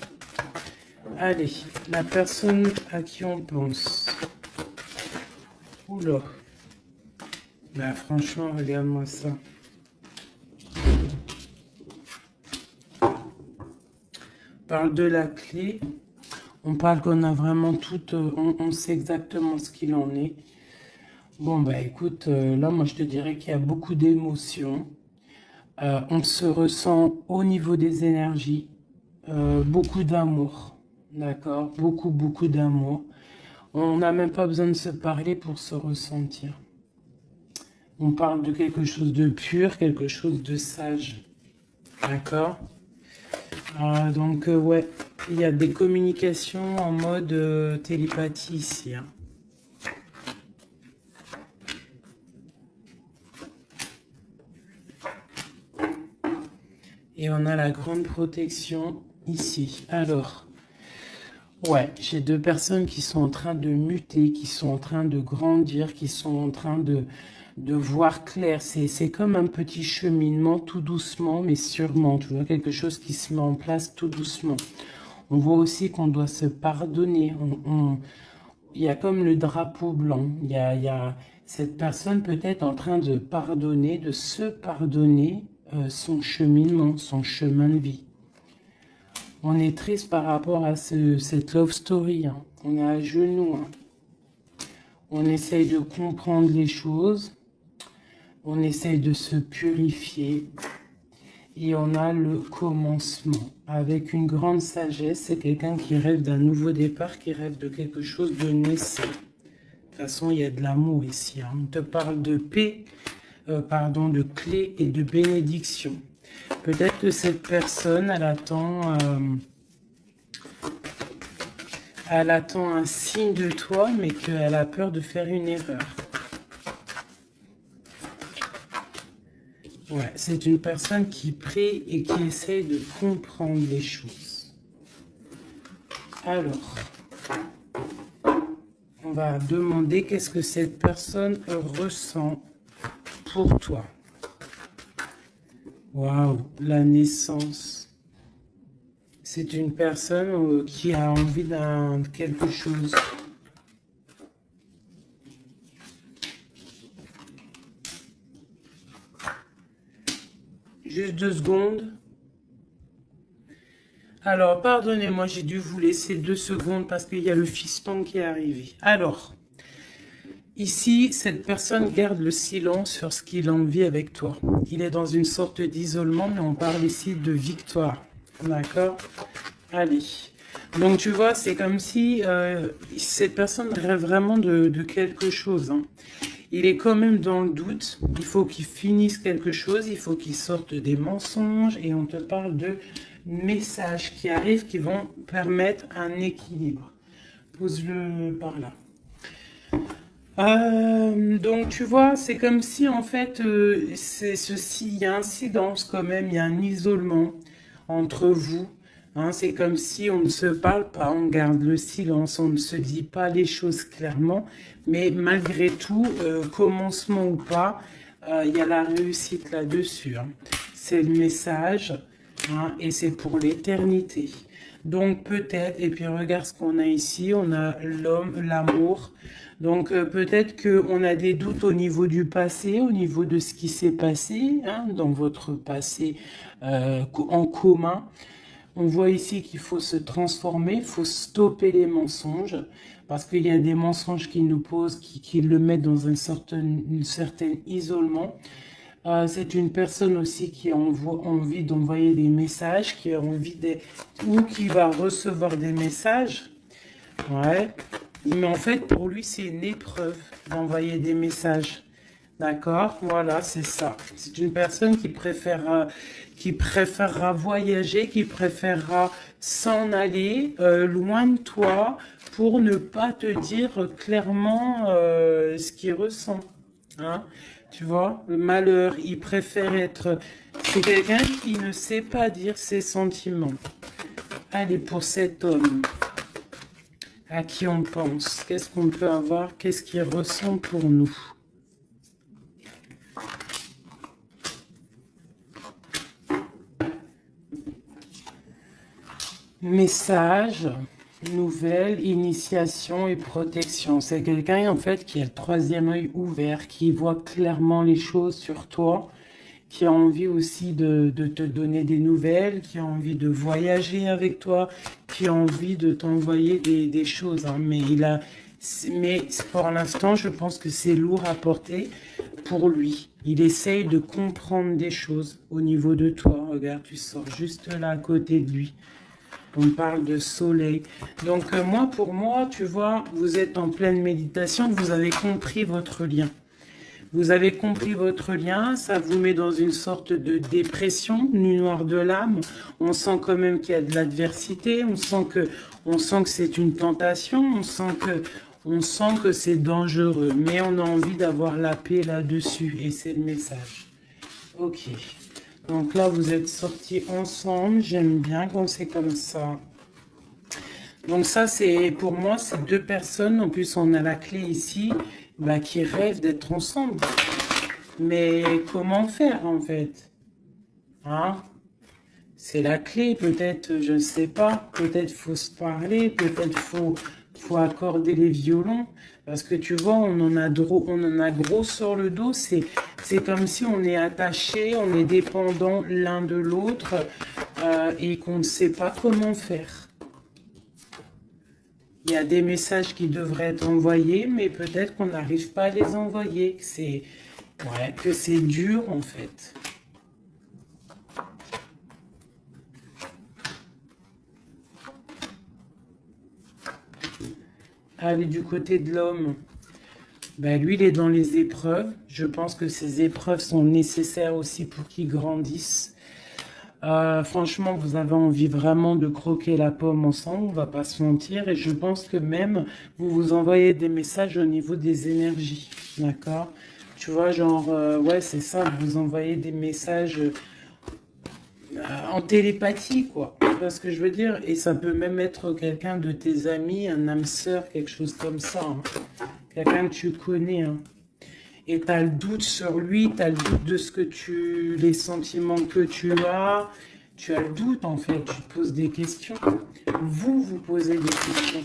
Allez, la personne à qui on pense. Oula. Bah franchement, regarde-moi ça. On parle de la clé. On parle qu'on a vraiment tout... on sait exactement ce qu'il en est. Bon, bah écoute, là, moi, je te dirais qu'il y a beaucoup d'émotions. On se ressent au niveau des énergies, beaucoup d'amour, d'accord? Beaucoup, beaucoup d'amour. On n'a même pas besoin de se parler pour se ressentir. On parle de quelque chose de pur, quelque chose de sage, d'accord? Donc, ouais, il y a des communications en mode télépathie ici, hein. Et on a la grande protection ici. Alors, ouais, j'ai deux personnes qui sont en train de muter, qui sont en train de grandir, qui sont en train de voir clair. C'est comme un petit cheminement, tout doucement, mais sûrement. Tu vois, quelque chose qui se met en place tout doucement. On voit aussi qu'on doit se pardonner. Il y a comme le drapeau blanc. Il y a cette personne peut-être en train de pardonner, de se pardonner son cheminement, son chemin de vie. On est triste par rapport à cette love story, hein. On est à genoux, hein. On essaye de comprendre les choses. On essaye de se purifier. Et on a le commencement. Avec une grande sagesse, c'est quelqu'un qui rêve d'un nouveau départ, qui rêve de quelque chose de naissant. De toute façon, il y a de l'amour ici, hein. On te parle de paix, de clé et de bénédiction. Peut-être que cette personne, elle attend un signe de toi, mais qu'elle a peur de faire une erreur. Ouais, c'est une personne qui prie et qui essaye de comprendre les choses. Alors, on va demander qu'est-ce que cette personne ressent pour toi. Waouh, la naissance. C'est une personne qui a envie d'un quelque chose. Juste 2 secondes. Alors, pardonnez-moi, j'ai dû vous laisser 2 secondes parce qu'il y a le fiston qui est arrivé. Alors, ici, cette personne garde le silence sur ce qu'il a envie avec toi. Il est dans une sorte d'isolement, mais on parle ici de victoire. D'accord? Allez. Donc, tu vois, c'est comme si cette personne rêve vraiment de quelque chose, hein. Il est quand même dans le doute. Il faut qu'il finisse quelque chose. Il faut qu'il sorte des mensonges. Et on te parle de messages qui arrivent qui vont permettre un équilibre. Pose-le par là. Donc tu vois, c'est comme si en fait, il y a un silence quand même, il y a un isolement entre vous. Hein, c'est comme si on ne se parle pas, on garde le silence, on ne se dit pas les choses clairement, mais malgré tout, commencement ou pas, il y a la réussite là-dessus, hein. C'est le message, hein, et c'est pour l'éternité. Donc peut-être, et puis regarde ce qu'on a ici, on a l'homme, l'amour. Donc peut-être qu'on a des doutes au niveau du passé, au niveau de ce qui s'est passé, hein, dans votre passé en commun. On voit ici qu'il faut se transformer, il faut stopper les mensonges, parce qu'il y a des mensonges qui nous posent, qui le mettent dans un certain isolement. C'est une personne aussi qui a envie d'envoyer des messages, qui a envie ou qui va recevoir des messages. Ouais. Mais en fait, pour lui, c'est une épreuve d'envoyer des messages. D'accord? Voilà, c'est ça. C'est une personne qui préférera voyager, qui préférera s'en aller loin de toi pour ne pas te dire clairement ce qu'il ressent. Hein? Tu vois, le malheur, il préfère être... C'est quelqu'un qui ne sait pas dire ses sentiments. Allez, pour cet homme, à qui on pense? Qu'est-ce qu'on peut avoir? Qu'est-ce qu'il ressent pour nous? Message, nouvelle, initiation et protection. C'est quelqu'un en fait qui a le 3e œil ouvert, qui voit clairement les choses sur toi, qui a envie aussi de te donner des nouvelles, qui a envie de voyager avec toi, qui a envie de t'envoyer des choses, hein. Mais Mais pour l'instant, je pense que c'est lourd à porter pour lui. Il essaye de comprendre des choses au niveau de toi. Regarde, tu sors juste là à côté de lui. On parle de soleil. Donc moi, pour moi, tu vois, vous êtes en pleine méditation, vous avez compris votre lien. Vous avez compris votre lien, ça vous met dans une sorte de dépression, nuit noire de l'âme. On sent quand même qu'il y a de l'adversité, on sent que c'est une tentation, on sent que c'est dangereux, mais on a envie d'avoir la paix là-dessus, et c'est le message. Ok. Donc là, vous êtes sortis ensemble. J'aime bien quand c'est comme ça. Donc ça, c'est pour moi, c'est deux personnes. En plus, on a la clé ici, bah, qui rêvent d'être ensemble. Mais comment faire, en fait? Hein? C'est la clé, peut-être, je ne sais pas. Peut-être faut se parler, peut-être faut accorder les violons. Parce que tu vois, on en a gros sur le dos. C'est comme si on est attaché, on est dépendant l'un de l'autre et qu'on ne sait pas comment faire. Il y a des messages qui devraient être envoyés, mais peut-être qu'on n'arrive pas à les envoyer. Que c'est dur en fait. Allez, du côté de l'homme, ben, lui, il est dans les épreuves. Je pense que ces épreuves sont nécessaires aussi pour qu'il grandisse. Franchement, vous avez envie vraiment de croquer la pomme ensemble, on va pas se mentir. Et je pense que même, vous vous envoyez des messages au niveau des énergies, d'accord? Tu vois, genre, ouais, c'est ça, vous envoyez des messages en télépathie, quoi. Tu vois ce que je veux dire? Et ça peut même être quelqu'un de tes amis, un âme sœur, quelque chose comme ça. Hein. Quelqu'un que tu connais, hein. Et tu as le doute sur lui, tu as le doute de les sentiments que tu as le doute en fait, tu te poses des questions. Vous posez des questions.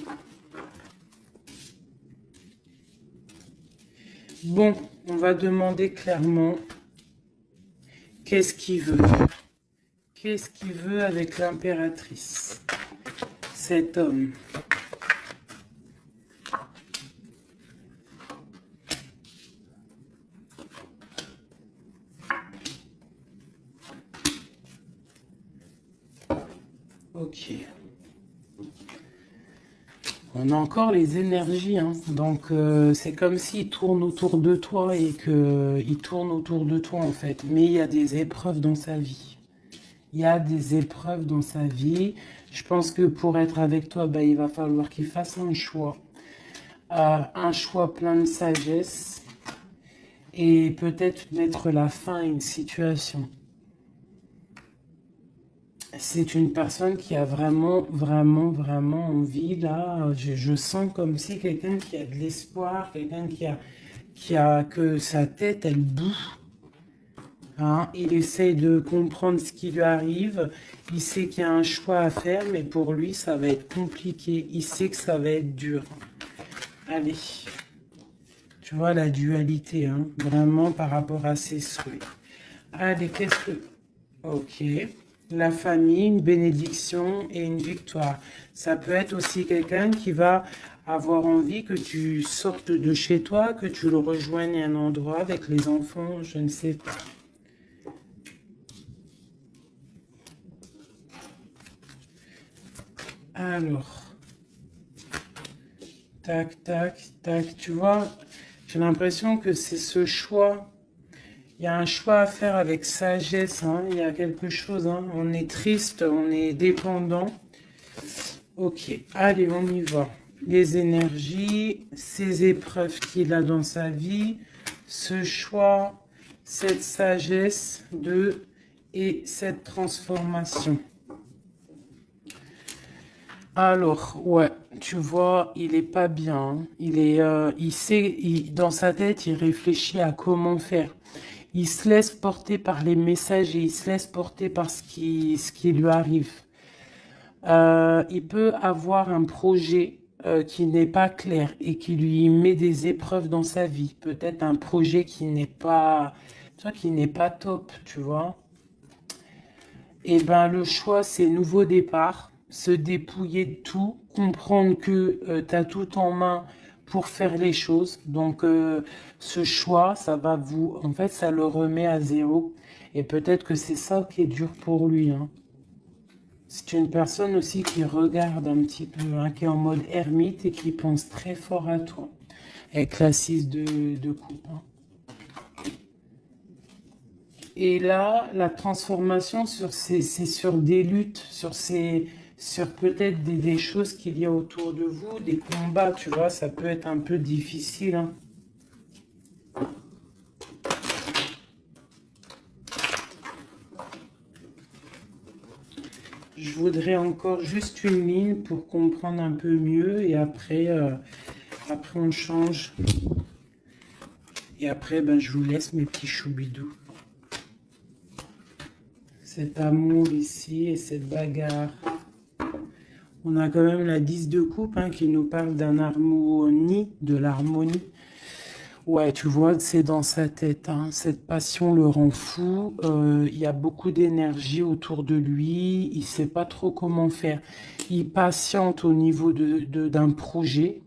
Bon, on va demander clairement qu'est-ce qu'il veut. Qu'est-ce qu'il veut avec l'impératrice, cet homme? Ok. On a encore les énergies, hein. Donc c'est comme s'il tourne autour de toi et qu'il tourne autour de toi en fait. Mais il y a des épreuves dans sa vie. Il y a des épreuves dans sa vie. Je pense que pour être avec toi, bah, il va falloir qu'il fasse un choix. Un choix plein de sagesse. Et peut-être mettre la fin à une situation. C'est une personne qui a vraiment, vraiment, vraiment envie, là. Je sens comme si quelqu'un qui a de l'espoir, quelqu'un que sa tête, elle boue. Hein, il essaye de comprendre ce qui lui arrive. Il sait qu'il y a un choix à faire, mais pour lui, ça va être compliqué. Il sait que ça va être dur. Allez. Tu vois la dualité, hein, vraiment par rapport à ses souhaits. Allez, qu'est-ce que... Ok. La famille, une bénédiction et une victoire. Ça peut être aussi quelqu'un qui va avoir envie que tu sortes de chez toi, que tu le rejoignes à un endroit avec les enfants, je ne sais pas. Alors, tac, tac, tac, tu vois, j'ai l'impression que c'est ce choix. Il y a un choix à faire avec sagesse, hein. Il y a quelque chose, hein. On est triste, on est dépendant. Ok, allez, on y va. Les énergies, ces épreuves qu'il a dans sa vie, ce choix, cette sagesse et cette transformation. Alors, ouais, tu vois, il est pas bien. Il sait, dans sa tête, il réfléchit à comment faire. Il se laisse porter par les messages et il se laisse porter par ce qui lui arrive. Il peut avoir un projet qui n'est pas clair et qui lui met des épreuves dans sa vie. Peut-être un projet qui n'est pas, top, tu vois. Et ben le choix, c'est nouveau départ, se dépouiller de tout, comprendre que tu as tout en main pour faire les choses. Donc, ce choix, ça va vous... En fait, ça le remet à zéro. Et peut-être que c'est ça qui est dur pour lui, hein. C'est une personne aussi qui regarde un petit peu, hein, qui est en mode ermite et qui pense très fort à toi. Avec la 6 de coupe, hein. Et là, la transformation, c'est sur des luttes, sur peut-être des choses qu'il y a autour de vous, des combats, tu vois, ça peut être un peu difficile, hein. Je voudrais encore juste une ligne pour comprendre un peu mieux et après, après on change. Et après, ben, je vous laisse mes petits choubidous. Cet amour ici et cette bagarre. On a quand même la 10 de coupe, hein, qui nous parle d'un harmonie, de l'harmonie. Ouais, tu vois, c'est dans sa tête, hein. Cette passion le rend fou. Il y a beaucoup d'énergie autour de lui. Il sait pas trop comment faire. Il patiente au niveau d'un projet,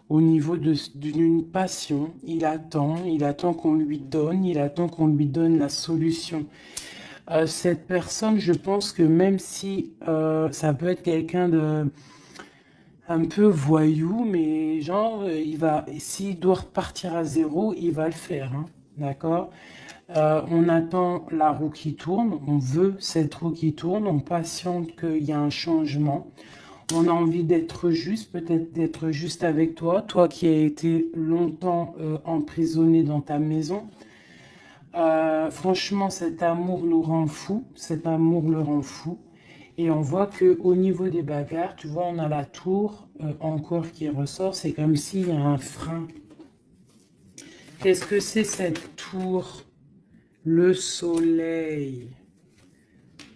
au niveau d'une passion. Il attend qu'on lui donne, il attend qu'on lui donne la solution. Cette personne, je pense que même si ça peut être quelqu'un de un peu voyou, mais genre, s'il doit repartir à zéro, il va le faire, hein, d'accord? On attend la roue qui tourne, on veut cette roue qui tourne, on patiente qu'il y a un changement. On a envie d'être juste, peut-être d'être juste avec toi, toi qui as été longtemps emprisonné dans ta maison. Franchement, cet amour nous rend fou, cet amour le rend fou. Et on voit que au niveau des bagarres, tu vois, on a la tour encore qui ressort. C'est comme s'il y a un frein. Qu'est-ce que c'est cette tour? Le soleil.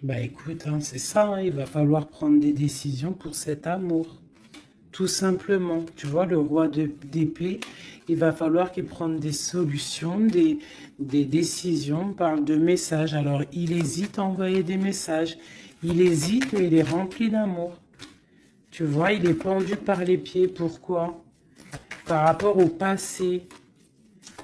Bah écoute, hein, c'est ça, hein, il va falloir prendre des décisions pour cet amour. Tout simplement, tu vois, le roi d'épée, il va falloir qu'il prenne des solutions, des décisions. On parle de messages. Alors, il hésite à envoyer des messages. Il hésite, mais il est rempli d'amour. Tu vois, il est pendu par les pieds. Pourquoi? Par rapport au passé.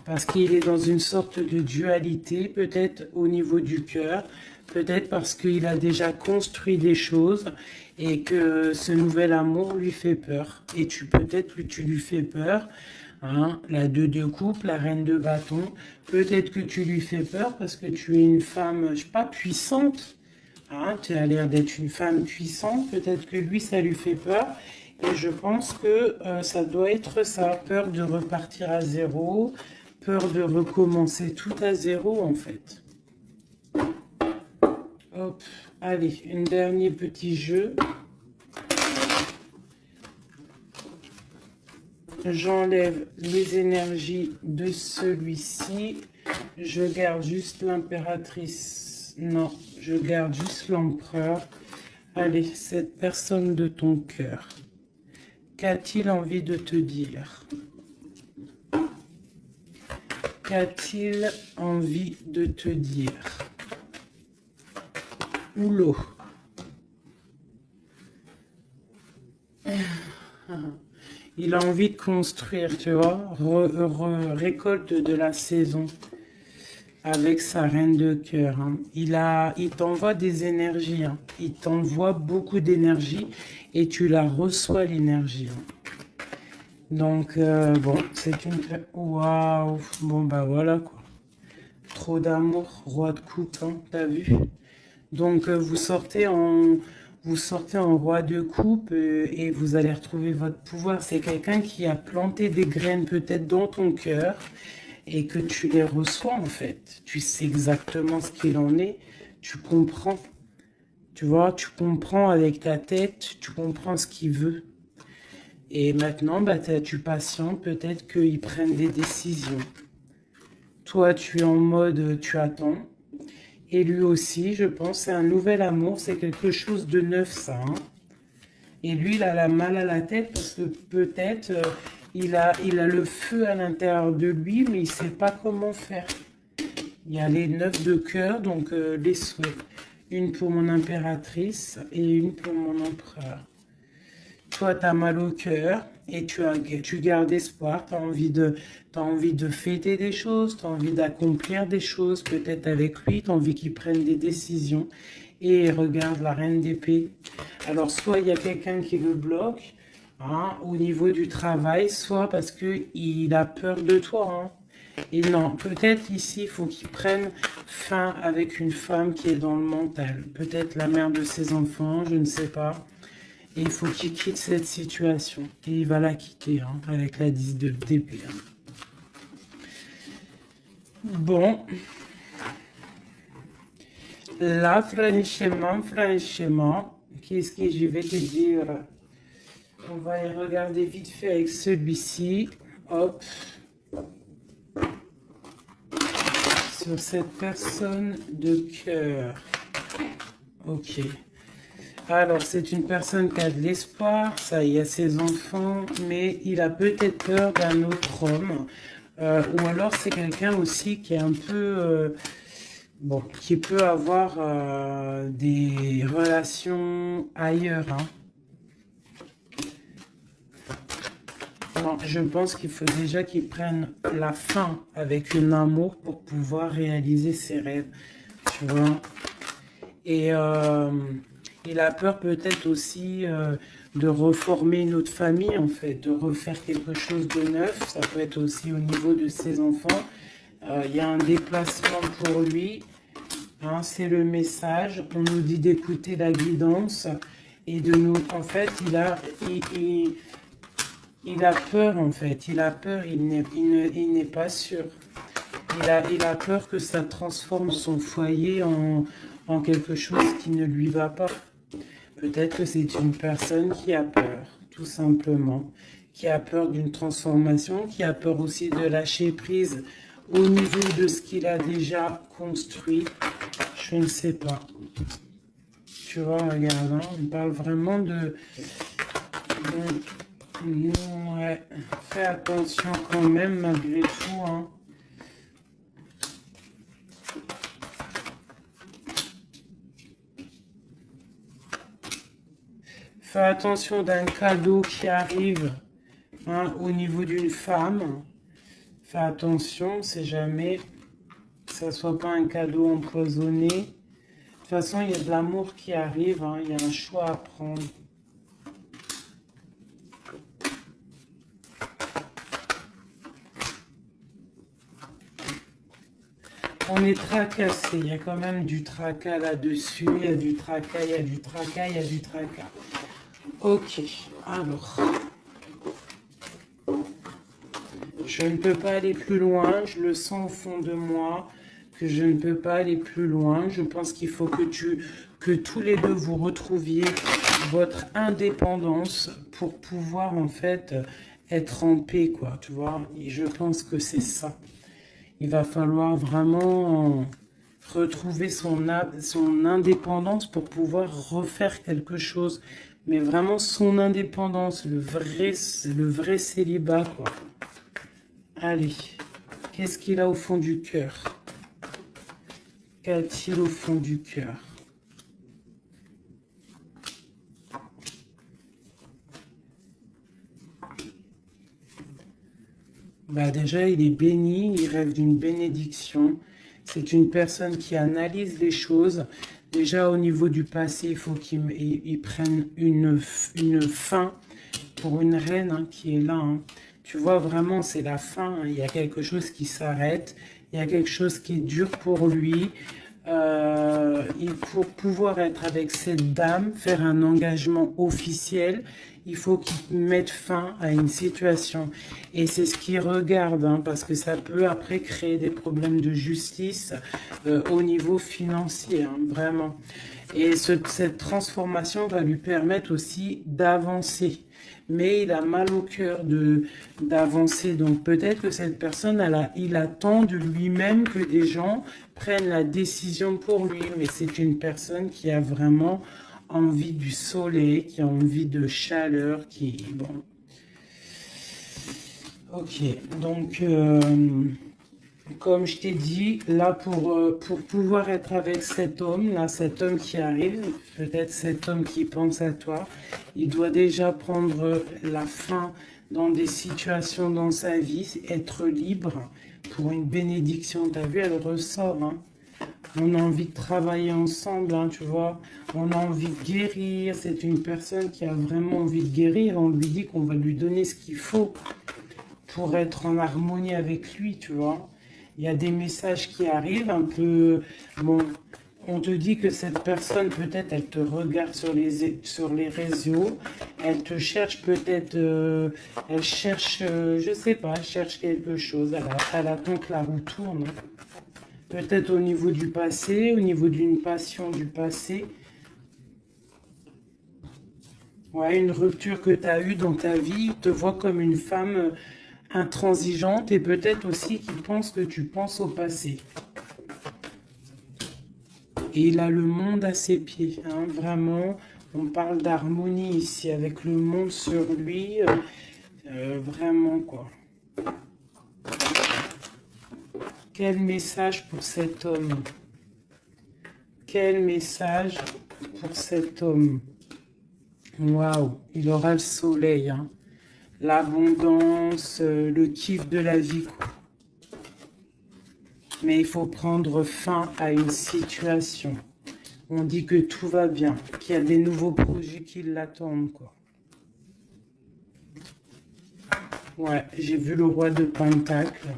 Parce qu'il est dans une sorte de dualité, peut-être au niveau du cœur. Peut-être parce qu'il a déjà construit des choses et que ce nouvel amour lui fait peur. Et peut-être que tu lui fais peur, hein, la 2 de coupe, la reine de bâton. Peut-être que tu lui fais peur parce que tu es une femme, je sais pas, puissante. Hein, tu as l'air d'être une femme puissante. Peut-être que lui, ça lui fait peur. Et je pense que ça doit être ça, peur de repartir à zéro, peur de recommencer tout à zéro en fait. Hop, allez, un dernier petit jeu. J'enlève les énergies de celui-ci. Je garde juste l'impératrice. Non, je garde juste l'empereur. Allez, cette personne de ton cœur. Qu'a-t-il envie de te dire? Qu'a-t-il envie de te dire? Oulot. Il a envie de construire, tu vois, récolte de la saison avec sa reine de cœur, hein. Il t'envoie des énergies, hein. Il t'envoie beaucoup d'énergie et tu la reçois l'énergie, hein. Donc, bon, c'est une... Waouh! Bon, bah voilà, quoi. Trop d'amour, roi de coupe, hein, t'as vu? Donc, vous sortez en roi de coupe et vous allez retrouver votre pouvoir. C'est quelqu'un qui a planté des graines peut-être dans ton cœur et que tu les reçois, en fait. Tu sais exactement ce qu'il en est. Tu comprends. Tu vois, tu comprends avec ta tête. Tu comprends ce qu'il veut. Et maintenant, bah, tu patientes, peut-être qu'ils prennent des décisions. Toi, tu es en mode, tu attends. Et lui aussi, je pense, c'est un nouvel amour, c'est quelque chose de neuf, ça, hein. Et lui, il a la mal à la tête parce que peut-être, il a le feu à l'intérieur de lui, mais il ne sait pas comment faire. Il y a les 9 de cœur, donc les souhaits. Une pour mon impératrice et une pour mon empereur. toi, tu as mal au cœur et tu gardes espoir, tu as envie de fêter des choses, tu as envie d'accomplir des choses, peut-être avec lui, tu as envie qu'il prenne des décisions. Et regarde la reine d'épée. Alors, soit il y a quelqu'un qui le bloque hein, au niveau du travail, soit parce qu'il a peur de toi. Hein. Et non, peut-être ici, il faut qu'il prenne fin avec une femme qui est dans le mental. Peut-être la mère de ses enfants, je ne sais pas. Et il faut qu'il quitte cette situation. Et il va la quitter hein, avec la 10 d'épée. Hein. Bon. Là, franchement, qu'est-ce que je vais te dire? On va y regarder vite fait avec celui-ci. Hop. Sur cette personne de cœur. Ok. Alors, c'est une personne qui a de l'espoir, ça, il y a ses enfants, mais il a peut-être peur d'un autre homme. Ou alors, c'est quelqu'un aussi qui est un peu... bon, qui peut avoir des relations ailleurs. Hein. Non, je pense qu'il faut déjà qu'il prenne la fin avec un amour pour pouvoir réaliser ses rêves. Tu vois. Et il a peur peut-être aussi de reformer une autre famille, en fait, de refaire quelque chose de neuf. Ça peut être aussi au niveau de ses enfants. Il y a un déplacement pour lui. Hein, c'est le message. On nous dit d'écouter la guidance et de nous... En fait, il a peur, en fait. Il a peur, il n'est pas sûr. Il a peur que ça transforme son foyer en quelque chose qui ne lui va pas. Peut-être que c'est une personne qui a peur, tout simplement. Qui a peur d'une transformation, qui a peur aussi de lâcher prise au niveau de ce qu'il a déjà construit. Je ne sais pas. Tu vois, regarde, hein, on parle vraiment de... Ouais, fais attention quand même malgré tout. Hein. Fais attention d'un cadeau qui arrive hein, au niveau d'une femme. Fais attention, c'est jamais que ça soit pas un cadeau empoisonné. De toute façon, il y a de l'amour qui arrive, hein, il y a un choix à prendre. On est tracassé, il y a quand même du tracas là-dessus, il y a du tracas, il y a du tracas, il y a du tracas. Ok, alors. Je ne peux pas aller plus loin, je le sens au fond de moi, que je ne peux pas aller plus loin. Je pense qu'il faut que tous les deux vous retrouviez votre indépendance pour pouvoir en fait être en paix, quoi, tu vois. Et je pense que c'est ça. Il va falloir vraiment retrouver son indépendance pour pouvoir refaire quelque chose. Mais vraiment son indépendance, le vrai célibat, quoi. Allez, qu'est-ce qu'il a au fond du cœur? Qu'a-t-il au fond du cœur? Bah déjà, il est béni, il rêve d'une bénédiction. C'est une personne qui analyse les choses. Déjà, au niveau du passé, il faut qu'il prenne une fin pour une reine hein, qui est là. Hein. Tu vois, vraiment, c'est la fin. Hein. Il y a quelque chose qui s'arrête. Il y a quelque chose qui est dur pour lui. Il faut pouvoir être avec cette dame, faire un engagement officiel. Il faut qu'il mette fin à une situation. Et c'est ce qu'il regarde, hein, parce que ça peut après créer des problèmes de justice au niveau financier, hein, vraiment. Et cette transformation va lui permettre aussi d'avancer. Mais il a mal au cœur d'avancer. Donc peut-être que cette personne, il attend de lui-même que des gens prennent la décision pour lui. Mais c'est une personne qui a vraiment envie du soleil, qui a envie de chaleur, qui... Bon. Ok, donc... Comme je t'ai dit, là, pour pouvoir être avec cet homme, là, cet homme qui arrive, peut-être cet homme qui pense à toi, il doit déjà prendre la fin dans des situations dans sa vie, être libre pour une bénédiction. T'as vu, elle ressort, hein. On a envie de travailler ensemble, hein, tu vois. On a envie de guérir. C'est une personne qui a vraiment envie de guérir. On lui dit qu'on va lui donner ce qu'il faut pour être en harmonie avec lui, tu vois. Il y a des messages qui arrivent un peu... Bon, on te dit que cette personne, peut-être, elle te regarde sur les réseaux, elle te cherche peut-être, elle cherche, je sais pas, elle cherche quelque chose, elle attend que la roue tourne. Peut-être au niveau du passé, au niveau d'une passion du passé. Ouais, une rupture que tu as eue dans ta vie, te voit comme une femme intransigeante et peut-être aussi qui pense que tu penses au passé. Et il a le monde à ses pieds, hein, vraiment. On parle d'harmonie ici avec le monde sur lui, vraiment quoi. Quel message pour cet homme? Quel message pour cet homme? Waouh, il aura le soleil, hein. L'abondance, le kiff de la vie, quoi. Mais il faut prendre fin à une situation. On dit que tout va bien, qu'il y a des nouveaux projets qui l'attendent, quoi. Ouais, j'ai vu le roi de Pentacle.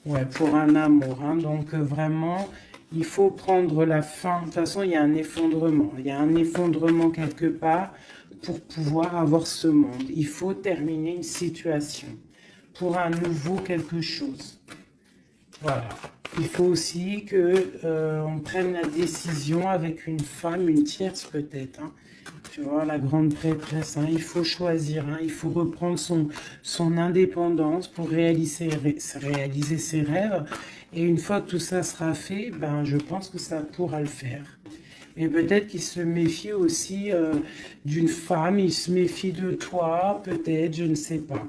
Ouais, pour un amour, hein. Donc vraiment, il faut prendre la fin. De toute façon, il y a un effondrement. Il y a un effondrement quelque part pour pouvoir avoir ce monde. Il faut terminer une situation pour un nouveau quelque chose. Voilà. Il faut aussi que on prenne la décision avec une femme, une tierce peut-être, hein. Tu vois, la grande prêtresse, hein. Il faut choisir, hein. Il faut reprendre son indépendance pour réaliser ses rêves. Et une fois que tout ça sera fait, ben, je pense que ça pourra le faire. Et peut-être qu'il se méfie aussi d'une femme, il se méfie de toi, peut-être, je ne sais pas.